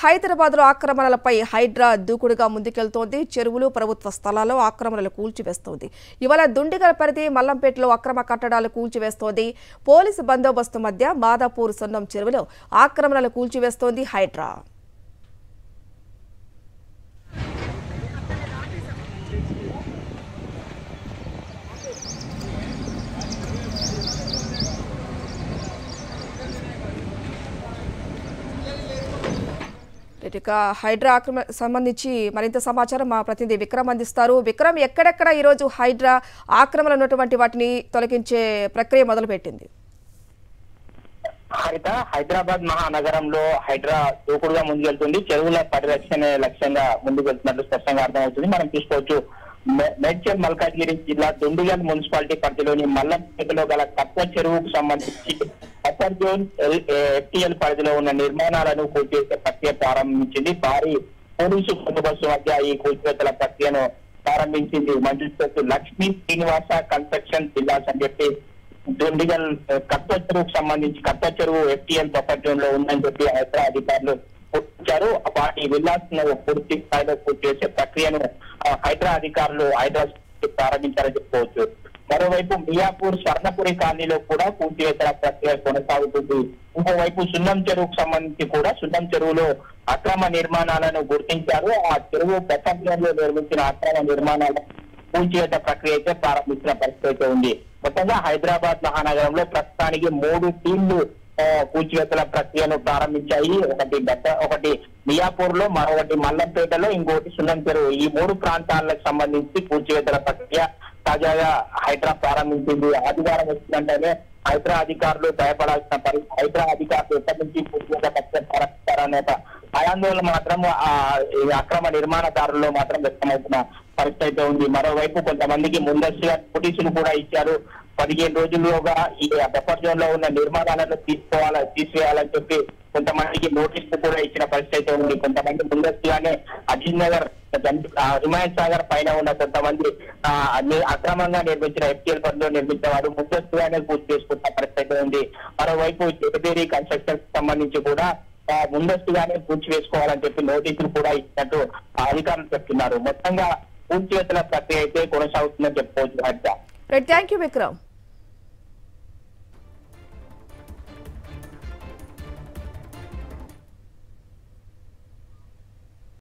హైదరాబాద్ లో ఆక్రమణలపై హైడ్రా దూకుడుగా ముందుకెళ్తోంది. చెరువులు, ప్రభుత్వ స్థలాల్లో ఆక్రమణలు కూల్చివేస్తోంది. ఇవాళ దుండిగల్ పరిధి మల్లంపేటలో అక్రమ కట్టడాలు కూల్చివేస్తోంది. పోలీసు బందోబస్తు మధ్య మాదాపూర్ సొన్నం చెరువులో ఆక్రమణలు కూల్చివేస్తోంది హైడ్రా. ఇక హైడ్రా ఆక్రమణ సంబంధించి మరింత సమాచారం మా ప్రతినిధి విక్రమ్ అందిస్తారు. విక్రమ్, ఎక్కడెక్కడ ఈరోజు హైడ్రా ఆక్రమణలు ఉన్నటువంటి వాటిని తొలగించే ప్రక్రియ మొదలుపెట్టింది? హైదరాబాద్ మహానగరంలో హైడ్రా దూకుడుగా ముందుకెళ్తుంది. చెరువుల పరిరక్షణ లక్ష్యంగా ముందుకు వెళ్తున్నట్లు స్పష్టంగా అర్థమవుతుంది. మనం చూసుకోవచ్చు, మేడ్చల్ మల్కాజ్గిరి జిల్లా దుండిగల్ మున్సిపాలిటీ పరిధిలోని మల్లంపేటలో గల కప్ప చెరువుకు సంబంధించి అప్పర్ జోన్ ఎఫ్టీఎల్ పరిధిలో ఉన్న నిర్మాణాలను కూల్చివేసే ప్రక్రియ ప్రారంభించింది. భారీ పోలీసు బందోబస్తు మధ్య ఈ కూల్చివేతల ప్రక్రియను ప్రారంభించింది. మంత్రి లక్ష్మీ శ్రీనివాస కన్స్ట్రక్షన్ జిల్లాస్ అని చెప్పి దుండిగల్ కప్ప చెరువుకు సంబంధించి కప్ప చెరువు ఎఫ్టీఎల్ బఫర్ జోన్ లో ఉందని చెప్పి హైదరాబాద్ అధికారులు గుర్తించారు. వాటి విల్లాలను పూర్తి స్థాయిలో పూర్తి చేసే ప్రక్రియను హైదరాబాద్ అధికారులు హైదరాబాద్ ప్రారంభించారని చెప్పుకోవచ్చు. మరోవైపు మియాపూర్ స్వర్ణపురి కాలనీలో కూడా కూల్చివేతల ప్రక్రియ కొనసాగుతుంది. ఇంకోవైపు సున్నం చెరువుకు సంబంధించి కూడా సున్నం చెరువులో అక్రమ నిర్మాణాలను గుర్తించారు. ఆ చెరువు ప్రపంచంలో నిర్మించిన అక్రమ నిర్మాణాలను కూల్చివేత ప్రక్రియ అయితే ప్రారంభించిన పరిస్థితి అయితే ఉంది. మొత్తంగా హైదరాబాద్ మహానగరంలో ప్రస్తుతానికి 3 టీంలు కూల్చివేతల ప్రక్రియను ప్రారంభించాయి. ఒకటి మియాపూర్ లో, మరొకటి మల్లంపేటలో, ఇంకోటి సున్నం చెరువు. ఈ 3 ప్రాంతాలకు సంబంధించి కూల్చివేతల ప్రక్రియ తాజాగా హైడ్రా ప్రారంభించింది. ఆదివారం వచ్చిందంటేనే హైడ్రా అధికారులు భయపడాల్సిన పరిస్థితి. హైడ్రా అధికారులు ఎక్కడి నుంచి కూల్చివేత ప్రక్రియ ప్రారంభిస్తారనే భయాందోళన మాత్రం అక్రమ నిర్మాణదారుల్లో మాత్రం వ్యక్తమవుతున్న పరిస్థితి అయితే ఉంది. మరోవైపు కొంతమందికి ముందస్తుగా నోటీసులు కూడా ఇచ్చారు. 15 రోజుల్లోగా ఈ బఫర్ జోన్ లో ఉన్న నిర్మాణాలను తీసివేయాలని చెప్పి కొంతమందికి నోటీసులు కూడా ఇచ్చిన పరిస్థితి అయితే ఉంది. కొంతమంది ముందస్తుగానే అజీజ్ నగర్, హిమాయత్ సాగర్ పైన ఉన్న కొంతమంది అక్రమంగా నిర్మించిన ఎఫ్టీఎల్ పరిధిలో నిర్మించిన వారు ముందస్తుగానే పూర్తి చేసుకుంటున్న పరిస్థితి ఉంది. మరోవైపు జగదేరి కన్స్ట్రక్షన్ సంబంధించి కూడా ముందస్తుగానే పూర్తి వేసుకోవాలని చెప్పి నోటీసులు కూడా ఇచ్చినట్టు అధికారులు చెప్తున్నారు. మొత్తంగా కూల్చివేతల ప్రక్రియ అయితే కొనసాగుతుందని చెప్పుకోవచ్చు. Thank you Vikram.